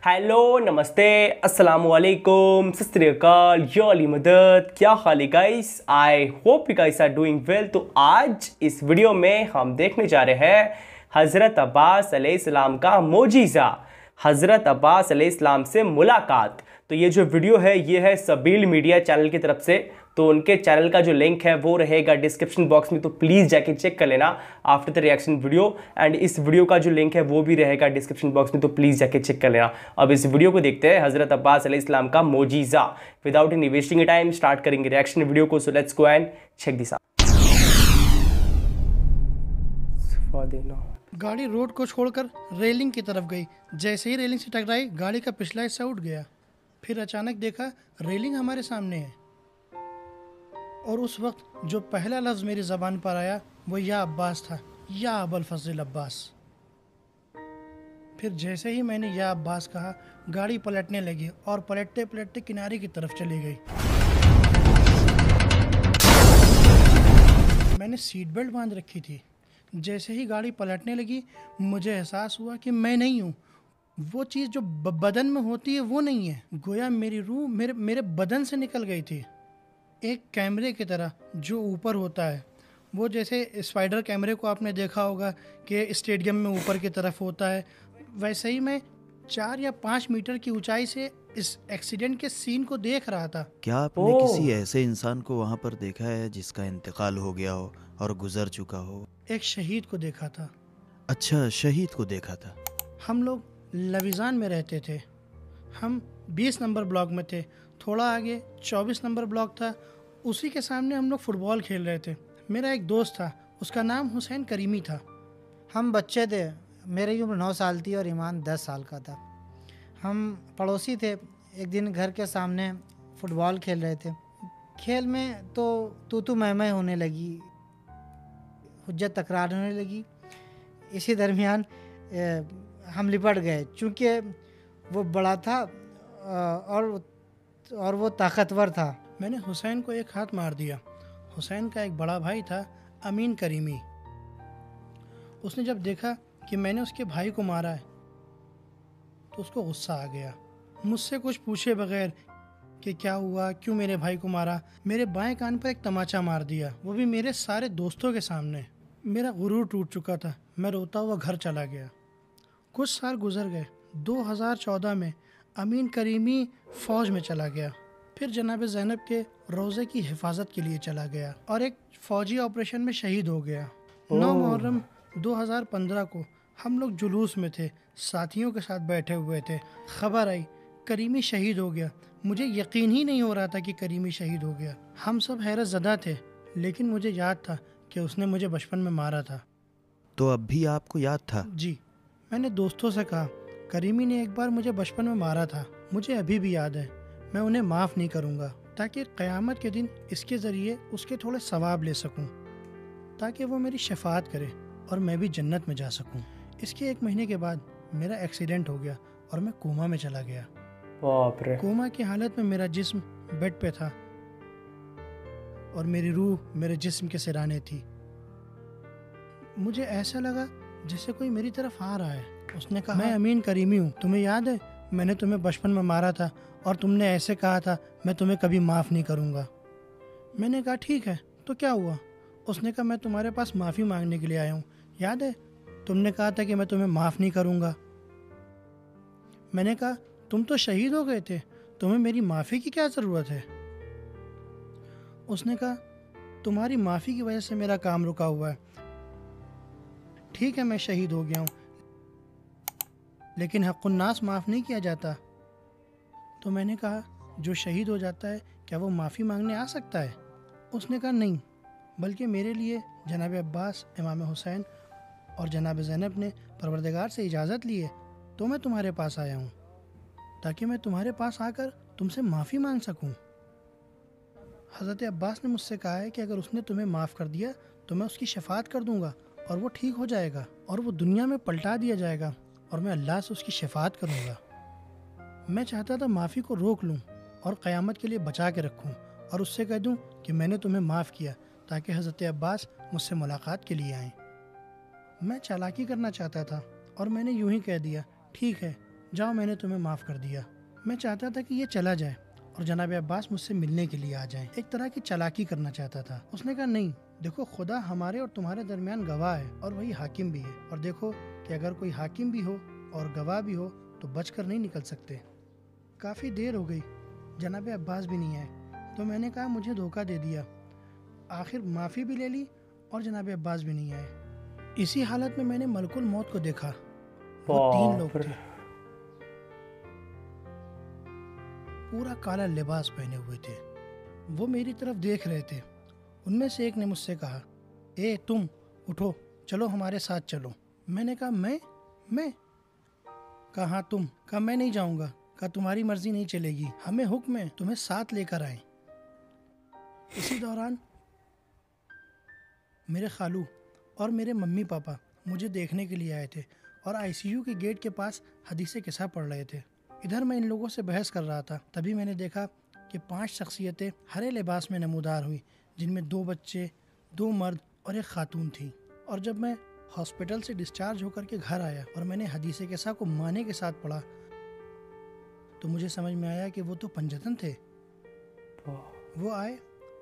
Hello, नमस्ते, अस्सलाम वालेकुम, सत श्री अकाल, या अली मदद, क्या हाल है guys. I hope you guys are doing well. तो आज इस वीडियो में हम देखने जा रहे हैं हज़रत अब्बास अलैहिस्सलाम का मोजीज़ा, हज़रत अब्बास अलैहिस्सलाम से मुलाकात। तो ये जो वीडियो है ये है सबील मीडिया चैनल की तरफ से, तो उनके चैनल का जो लिंक है वो रहेगा डिस्क्रिप्शन बॉक्स में, तो प्लीज़ जाके चेक कर लेना after the reaction video. And इस वीडियो का जो लिंक है वो भी रहेगा डिस्क्रिप्शन बॉक्स में, तो प्लीज़ जाके चेक कर लेना। अब इस वीडियो को देखते हैं हज़रत अब्बास अलैहिस्सलाम का मोजीज़ा। Without any wasting time start करेंगे रिएक्शन वीडियो को। So let's go and check this out. गाड़ी रोड को छोड़कर रेलिंग की तरफ गई। जैसे ही रेलिंग से टकराई गाड़ी का पिछला हिस्सा उठ गया। फिर अचानक देखा रेलिंग हमारे सामने है, और उस वक्त जो पहला लफ्ज़ मेरी ज़बान पर आया वो या अब्बास था, या अबुल फज़ल अब्बास। फिर जैसे ही मैंने या अब्बास कहा गाड़ी पलटने लगी और पलटते पलटते किनारे की तरफ चली गई। मैंने सीट बेल्ट बांध रखी थी। जैसे ही गाड़ी पलटने लगी मुझे एहसास हुआ कि मैं नहीं हूँ। वो चीज़ जो बदन में होती है वो नहीं है। गोया मेरी रूह मेरे बदन से निकल गई थी, एक कैमरे की तरह जो ऊपर होता है। वो जैसे स्पाइडर कैमरे को आपने देखा होगा कि स्टेडियम में ऊपर की तरफ होता है, वैसे ही मैं 4 या 5 मीटर की ऊंचाई से इस एक्सीडेंट के सीन को देख रहा था। क्या आपने किसी ऐसे इंसान को वहाँ पर देखा है जिसका इंतकाल हो गया हो और गुजर चुका हो? एक शहीद को देखा था। अच्छा, शहीद को देखा था। हम लोग लविजान में रहते थे। हम 20 नंबर ब्लॉक में थे। थोड़ा आगे 24 नंबर ब्लॉक था। उसी के सामने हम लोग फुटबॉल खेल रहे थे। मेरा एक दोस्त था, उसका नाम हुसैन करीमी था। हम बच्चे थे, मेरी उम्र 9 साल थी और ईमान 10 साल का था। हम पड़ोसी थे। एक दिन घर के सामने फुटबॉल खेल रहे थे। खेल में तो तू मैं होने लगी, हुज्जत तकरार होने लगी। इसी दरमियान हम लिपट गए। चूँकि वो बड़ा था और वो ताकतवर था। मैंने हुसैन को एक हाथ मार दिया। हुसैन का एक बड़ा भाई था, अमीन करीमी। उसने जब देखा कि मैंने उसके भाई को मारा है तो उसको गुस्सा आ गया। मुझसे कुछ पूछे बगैर कि क्या हुआ, क्यों मेरे भाई को मारा, मेरे बाएं कान पर एक तमाचा मार दिया, वो भी मेरे सारे दोस्तों के सामने। मेरा गुरूर टूट चुका था। मैं रोता हुआ घर चला गया। कुछ साल गुजर गए। 2014 में अमीन करीमी फ़ौज में चला गया। फिर जनाब ज़ैनब के रोज़े की हिफाजत के लिए चला गया और एक फ़ौजी ऑपरेशन में शहीद हो गया। 9 मुहर्रम 2015 को हम लोग जुलूस में थे, साथियों के साथ बैठे हुए थे। खबर आई करीमी शहीद हो गया। मुझे यकीन ही नहीं हो रहा था कि करीमी शहीद हो गया। हम सब हैरत ज़दा थे, लेकिन मुझे याद था कि उसने मुझे बचपन में मारा था। तो अब भी आपको याद था? जी, मैंने दोस्तों से कहा करीमी ने एक बार मुझे बचपन में मारा था। मुझे अभी भी याद है। मैं उन्हें माफ़ नहीं करूँगा, ताकि क़यामत के दिन इसके ज़रिए उसके थोड़े सवाब ले सकूँ, ताकि वो मेरी शफाअत करे और मैं भी जन्नत में जा सकूँ। इसके 1 महीने के बाद मेरा एक्सीडेंट हो गया और मैं कोमा में चला गया। बाप रे। कोमा की हालत में मेरा जिस्म बेड पे था और मेरी रूह मेरे जिस्म के सिराने थी। मुझे ऐसा लगा जैसे कोई मेरी तरफ आ रहा है। उसने कहा, मैं अमीन करीमी हूँ, तुम्हें याद है मैंने तुम्हें बचपन में मारा था और तुमने ऐसे कहा था मैं तुम्हें कभी माफ़ नहीं करूँगा। मैंने कहा ठीक है, तो क्या हुआ? उसने कहा मैं तुम्हारे पास माफ़ी मांगने के लिए आया हूँ। याद है तुमने कहा था कि मैं तुम्हें माफ़ नहीं करूँगा। मैंने कहा तुम तो शहीद हो गए थे, तुम्हें मेरी माफ़ी की क्या ज़रूरत है? उसने कहा तुम्हारी माफ़ी की वजह से मेरा काम रुका हुआ है। ठीक है मैं शहीद हो गया हूँ, लेकिन हक़्क़ुन्नास माफ़ नहीं किया जाता। तो मैंने कहा जो शहीद हो जाता है क्या वो माफ़ी मांगने आ सकता है? उसने कहा नहीं, बल्कि मेरे लिए जनाब अब्बास, इमाम हुसैन और जनाब ज़ैनब ने परवरदिगार से इजाज़त ली है, तो मैं तुम्हारे पास आया हूँ, ताकि मैं तुम्हारे पास आकर तुमसे माफ़ी मांग सकूँ। हज़रत अब्बास ने मुझसे कहा है कि अगर उसने तुम्हें माफ़ कर दिया तो मैं उसकी शफाअत कर दूँगा और वो ठीक हो जाएगा और वो दुनिया में पलटा दिया जाएगा और मैं अल्लाह से उसकी शफाअत करूँगा। मैं चाहता था माफ़ी को रोक लूँ और क़यामत के लिए बचा के रखूँ और उससे कह दूँ कि मैंने तुम्हें माफ़ किया, ताकि हज़रत अब्बास मुझसे मुलाकात के लिए आएँ। मैं चालाकी करना चाहता था और मैंने यूं ही कह दिया ठीक है جاؤ میں نے تمہیں معاف کر دیا۔ میں چاہتا تھا کہ یہ چلا جائے اور جناب عباس مجھ سے ملنے کے لیے آ جائیں، ایک طرح کی چالاکی کرنا چاہتا تھا۔ اس نے کہا نہیں، دیکھو خدا ہمارے اور تمہارے درمیان گواہ ہے اور وہی حاکم بھی ہے، اور دیکھو کہ اگر کوئی حاکم بھی ہو اور گواہ بھی ہو تو بچ کر نہیں نکل سکتے۔ کافی دیر ہو گئی، جناب عباس بھی نہیں آئے، تو میں نے کہا مجھے دھوکہ دے دیا۔ آخر معافی بھی لے لی اور جناب عباس بھی نہیں آئے۔ اسی حالت میں نے ملک الموت کو دیکھا۔ وہ 3 لوگ تھے، پورا کالا لباس پہنے ہوئے تھے۔ وہ میری طرف دیکھ رہے تھے۔ ان میں سے ایک نے مجھ سے کہا، اے تم اٹھو، چلو ہمارے ساتھ چلو۔ میں نے کہا میں کہا ہاں تم۔ کہا میں نہیں جاؤں گا۔ کہا تمہاری مرضی نہیں چلے گی، ہمیں حکم ہے تمہیں ساتھ لے کر آئیں۔ اسی دوران میرے خالو اور میرے ممی پاپا مجھے دیکھنے کے لیے آئے تھے اور ICU کے گیٹ کے پاس حدیث قصہ پڑھ رہے تھے۔ ادھر میں ان لوگوں سے بحث کر رہا تھا، تبھی میں نے دیکھا کہ 5 شخصیتیں ہرے لباس میں نمودار ہوئی، جن میں 2 بچے، 2 مرد اور ایک خاتون تھی۔ اور جب میں ہاسپٹل سے ڈسچارج ہو کر کے گھر آیا اور میں نے حدیث قصہ کو معنی کے ساتھ پڑھا تو مجھے سمجھ میں آیا کہ وہ تو پنجتن تھے۔ وہ آئے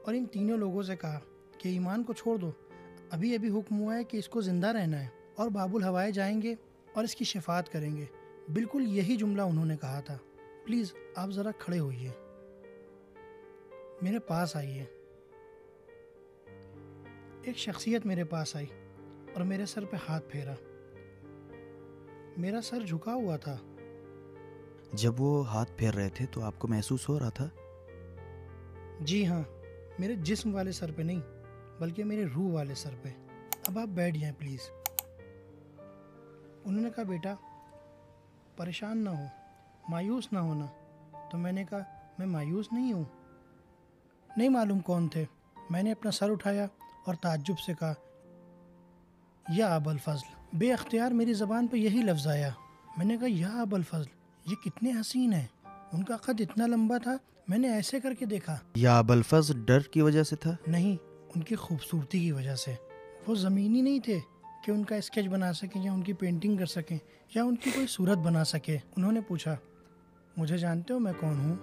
اور ان تینوں لوگوں سے کہا کہ ایمان کو چھوڑ دو، ابھی حکم ہوا ہے کہ اس کو زندہ رہنا ہے، اور باب الہوائے جائیں گے اور اس کی شفاعت کریں گے۔ بالکل یہی جملہ انہوں نے کہا تھا۔ پلیز آپ ذرا کھڑے ہوئیے، میرے پاس آئیے۔ ایک شخصیت میرے پاس آئی اور میرے سر پہ ہاتھ پھیرا۔ میرا سر جھکا ہوا تھا۔ جب وہ ہاتھ پھیر رہے تھے تو آپ کو محسوس ہو رہا تھا؟ جی ہاں، میرے جسم والے سر پہ نہیں بلکہ میرے روح والے سر پہ۔ اب آپ بیٹھ جائیں پلیز۔ انہوں نے کہا بیٹا پریشان نہ ہو، مایوس نہ ہونا۔ تو میں نے کہا میں مایوس نہیں ہوں۔ نہیں معلوم کون تھے۔ میں نے اپنا سر اٹھایا اور تعجب سے کہا یا ابا الفضل۔ بے اختیار میری زبان پہ یہی لفظ آیا۔ میں نے کہا یا ابا الفضل، یہ کتنے حسین ہیں۔ ان کا قد اتنا لمبا تھا، میں نے ایسے کر کے دیکھا۔ یا ابا الفضل ڈر کی وجہ سے تھا؟ نہیں، ان کی خوبصورتی کی وجہ سے۔ وہ زمینی نہیں تھے کہ ان کا اسکیچ بنا سکیں یا ان کی پینٹنگ کر سکیں یا ان کی کوئی صورت بنا سکے۔ انہوں نے پوچھا مجھے جانتے ہو میں کون ہوں؟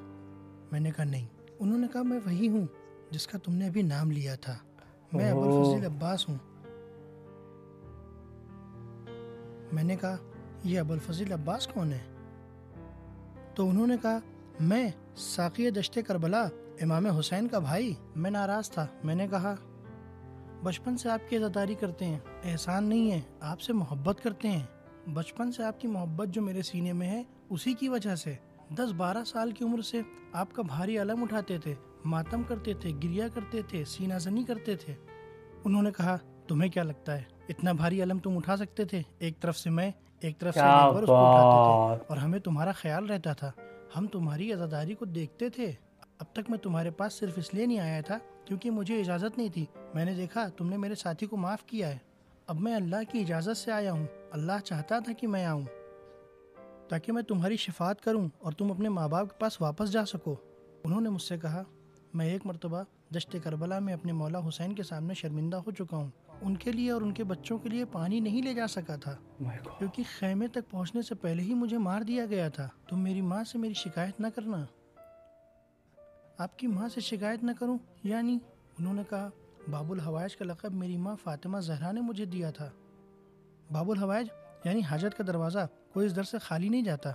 میں نے کہا نہیں۔ انہوں نے کہا میں وہی ہوں جس کا تم نے ابھی نام لیا تھا، میں ابو الفضل عباس ہوں۔ میں نے کہا یہ ابو الفضل عباس کون ہے؟ تو انہوں نے کہا میں ساقی دشت کربلا، امام حسین کا بھائی۔ میں ناراض تھا۔ میں نے کہا بچپن سے آپ کی عزاداری کرتے ہیں، احسان نہیں ہے، آپ سے محبت کرتے ہیں۔ بچپن سے آپ کی محبت جو میرے سینے میں ہے اسی کی وجہ سے 10-12 سال کی عمر سے آپ کا بھاری علم اٹھاتے تھے، ماتم کرتے تھے، گریا کرتے تھے، سینہ زنی کرتے تھے۔ انہوں نے کہا تمہیں کیا لگتا ہے اتنا بھاری علم تم اٹھا سکتے تھے؟ ایک طرف سے میں، ایک طرف سے لیبر اس کو اٹھاتے تھے اور ہمیں تمہارا خیال رہتا تھا، ہم تمہاری عزاداری کو دیکھتے تھے۔ اب تک میں تمہارے پاس صرف اس لیے نہیں آیا تھا کیونکہ مجھے اجازت نہیں تھی۔ میں نے دیکھا تم نے میرے ساتھی کو معاف کیا ہے، اب میں اللہ کی اجازت سے آیا ہوں۔ اللہ چاہتا تھا کہ میں آؤں تاکہ میں تمہاری شفاعت کروں اور تم اپنے ماں باپ کے پاس واپس جا سکو۔ انہوں نے مجھ سے کہا میں ایک مرتبہ دشت کربلا میں اپنے مولا حسین کے سامنے شرمندہ ہو چکا ہوں۔ ان کے لیے اور ان کے بچوں کے لیے پانی نہیں لے جا سکا تھا کیونکہ خیمے تک پہنچنے سے پہلے ہی مجھے مار دیا گیا تھا۔ تم میری ماں سے میری شکایت نہ کرنا۔ آپ کی ماں سے شکایت نہ کروں یعنی؟ انہوں نے کہا باب الحوائج کا لقب میری ماں فاطمہ زہرا نے مجھے دیا تھا۔ باب الحوائج یعنی حاجت کا دروازہ، کوئی اس در سے خالی نہیں جاتا۔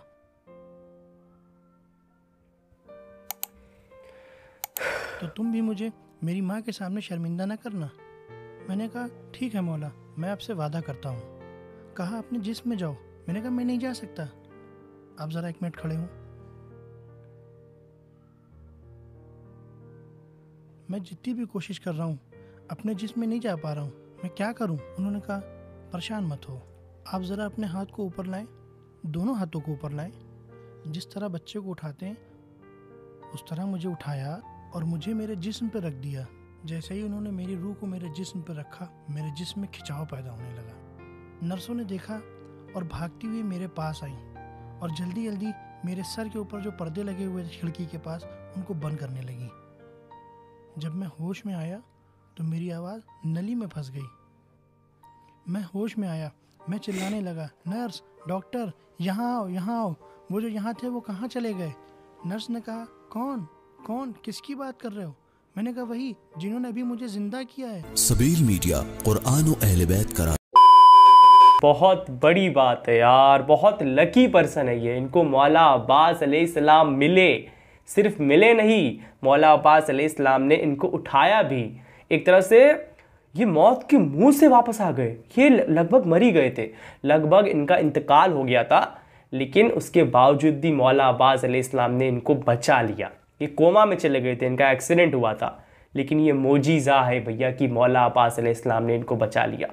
تو تم بھی مجھے میری ماں کے سامنے شرمندہ نہ کرنا۔ میں نے کہا ٹھیک ہے مولا، میں آپ سے وعدہ کرتا ہوں۔ کہا اپنے جسم میں جاؤ۔ میں نے کہا میں نہیں جا سکتا۔ آپ ذرا 1 منٹ کھڑے ہوں۔ میں جتنی بھی کوشش کر رہا ہوں اپنے جسم میں نہیں جا پا رہا ہوں، میں کیا کروں؟ انہوں نے کہا پریشان مت ہو، آپ ذرا اپنے ہاتھ کو اوپر لائیں، دونوں ہاتھوں کو اوپر لائیں، جس طرح بچے کو اٹھاتے ہیں اس طرح مجھے اٹھایا اور مجھے میرے جسم پہ رکھ دیا۔ جیسے ہی انہوں نے میری روح کو میرے جسم پہ رکھا، میرے جسم میں کھچاؤ پیدا ہونے لگا۔ نرسوں نے دیکھا اور بھاگتی ہوئی میرے پاس آئیں اور جلدی جلدی میرے سر کے اوپر جو پردے لگے ہوئے تھے کھڑکی کے پاس ان کو بند کرنے لگی۔ جب میں ہوش میں آیا تو میری آواز نلی میں پھنس گئی۔ میں ہوش میں آیا، میں چلانے لگا نرس، ڈاکٹر، یہاں آؤ، یہاں آؤ، वो जो यहाँ थे वो कहाँ चले गए? नर्स ने कहा, कौन कौन किसकी बात कर रहे हो? मैंने कहा, वही जिन्होंने अभी मुझे जिंदा किया है। सबील मीडिया, कुरान और अहले बैत का। बहुत बड़ी बात है यार, बहुत लकी पर्सन है ये। इनको मौला अब्बास अलैहिस्सलाम मिले, सिर्फ मिले नहीं, मौला अब्बास अलैहिस्सलाम ने इनको उठाया भी। एक तरह से ये मौत के मुंह से वापस आ गए। ये लगभग मर ही गए थे, लगभग इनका इंतकाल हो गया था, लेकिन उसके बावजूद भी मौला अब्बास अलैहिस्सलाम ने इनको बचा लिया। ये कोमा में चले गए थे, इनका एक्सीडेंट हुआ था, लेकिन ये मोजीज़ा है भैया कि मौला अब्बास अलैहिस्सलाम ने इनको बचा लिया।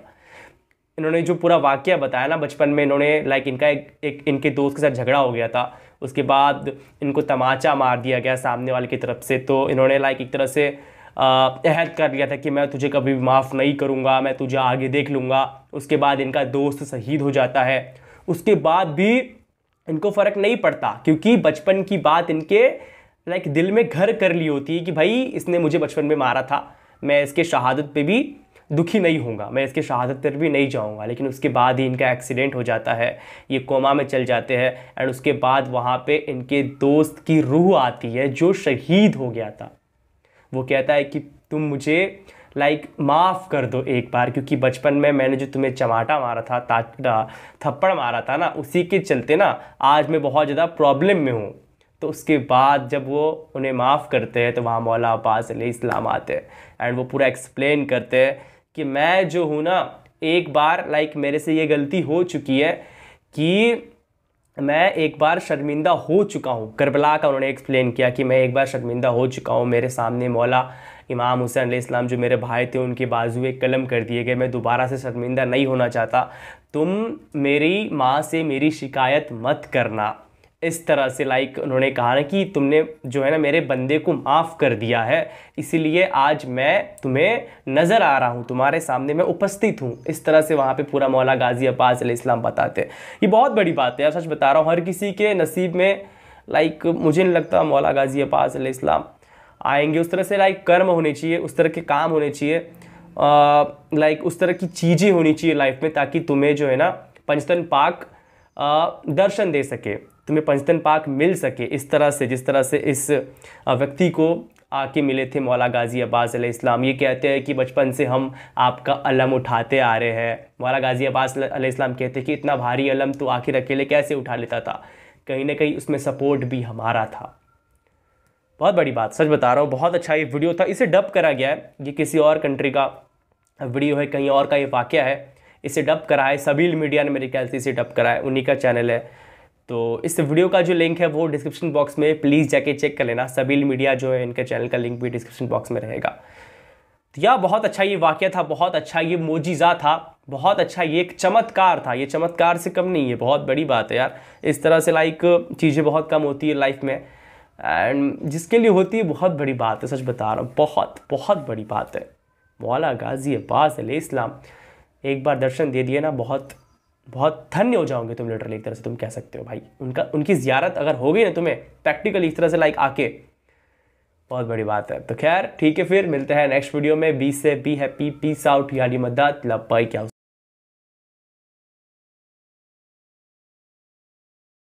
इन्होंने जो पूरा वाक़या बताया ना, बचपन में इन्होंने इनका एक इनके दोस्त के साथ झगड़ा हो गया था, उसके बाद इनको तमाचा मार दिया गया सामने वाले की तरफ से, तो इन्होंने एक तरह से अहद कर लिया था कि मैं तुझे कभी भी माफ़ नहीं करूँगा, मैं तुझे आगे देख लूँगा। उसके बाद इनका दोस्त शहीद हो जाता है, उसके बाद भी इनको फ़र्क नहीं पड़ता, क्योंकि बचपन की बात इनके दिल में घर कर ली होती है कि भाई इसने मुझे बचपन में मारा था, मैं इसके शहादत पे भी दुखी नहीं होऊंगा, मैं इसके शहादत पर भी नहीं जाऊंगा। लेकिन उसके बाद ही इनका एक्सीडेंट हो जाता है, ये कोमा में चल जाते हैं, एंड उसके बाद वहाँ पे इनके दोस्त की रूह आती है जो शहीद हो गया था। वो कहता है कि तुम मुझे माफ़ कर दो एक बार, क्योंकि बचपन में मैंने जो तुम्हें चमाटा मारा था, थप्पड़ मारा था ना, उसी के चलते ना आज मैं बहुत ज़्यादा प्रॉब्लम में हूँ। तो उसके बाद जब वो उन्हें माफ़ करते हैं तो वहाँ मौला अब्बास अलैहिस्सलाम आते हैं, एंड वो पूरा एक्सप्लेन करते हैं कि मैं जो हूँ ना, एक बार मेरे से ये गलती हो चुकी है कि मैं एक बार शर्मिंदा हो चुका हूँ। करबला का उन्होंने एक्सप्लेन किया कि मैं एक बार शर्मिंदा हो चुका हूँ, मेरे सामने मौला इमाम हुसैन अलैहिस्सलाम जो मेरे भाई थे उनके बाजुए कलम कर दिए गए, मैं दोबारा से शर्मिंदा नहीं होना चाहता, तुम मेरी माँ से मेरी शिकायत मत करना। इस तरह से उन्होंने कहा ना कि तुमने जो है ना मेरे बंदे को माफ़ कर दिया है, इसीलिए आज मैं तुम्हें नज़र आ रहा हूँ, तुम्हारे सामने मैं उपस्थित हूँ। इस तरह से वहाँ पे पूरा मौला गाजी अब्बास अलैहिस्सलाम बताते हैं। ये बहुत बड़ी बात है यार, सच बता रहा हूँ, हर किसी के नसीब में मुझे नहीं लगता मौला गाजी अब्बास अलैहिस्सलाम आएंगे। उस तरह से कर्म होने चाहिए, उस तरह के काम होने चाहिए, उस तरह की चीज़ें होनी चाहिए लाइफ में, ताकि तुम्हें जो है ना पंचतन पाक दर्शन दे सके, तुम्हें पंचतन पाक मिल सके। इस तरह से जिस तरह से इस व्यक्ति को आके मिले थे मौला गाजी अब्बास अलैहिस्सलाम। ये कहते हैं कि बचपन से हम आपका अलम उठाते आ रहे हैं। मौला गाजी अब्बास अलैहिस्सलाम कहते हैं कि इतना भारी अलम तो आखिर अकेले कैसे उठा लेता था, कहीं ना कहीं उसमें सपोर्ट भी हमारा था। बहुत बड़ी बात, सच बता रहा हूँ, बहुत अच्छा ये वीडियो था। इसे डब करा गया है, ये किसी और कंट्री का वीडियो है, कहीं और का ये वाक़या है, इसे डब करा है सबील मीडिया ने, मेरे ख्याल से इसे डब करा है, उन्हीं का चैनल है। तो इस वीडियो का जो लिंक है वो डिस्क्रिप्शन बॉक्स में प्लीज़ जाके चेक कर लेना। सबील मीडिया जो है इनके चैनल का लिंक भी डिस्क्रिप्शन बॉक्स में रहेगा। तो यार बहुत अच्छा ये वाक़या था, बहुत अच्छा ये मोजीज़ा था, बहुत अच्छा ये एक चमत्कार था। ये चमत्कार से कम नहीं है, बहुत बड़ी बात है यार। इस तरह से चीज़ें बहुत कम होती है लाइफ में, एंड जिसके लिए होती है बहुत बड़ी बात है, सच बता रहा हूँ, बहुत बहुत बड़ी बात है। मौला गाजी अब्बास अलैहिस्सलाम एक बार दर्शन दे दिए ना, बहुत बहुत धन्य हो जाओगे तुम, लिटरली एक तरह से तुम कह सकते हो भाई। उनकी ज़ियारत अगर हो गई ना तुम्हें प्रैक्टिकली इस तरह से आके, बहुत बड़ी बात है। तो खैर ठीक है, फिर मिलते हैं नेक्स्ट वीडियो में। बी से बी हैप्पी, पीस आउट, यानी मदद लव बाय। क्या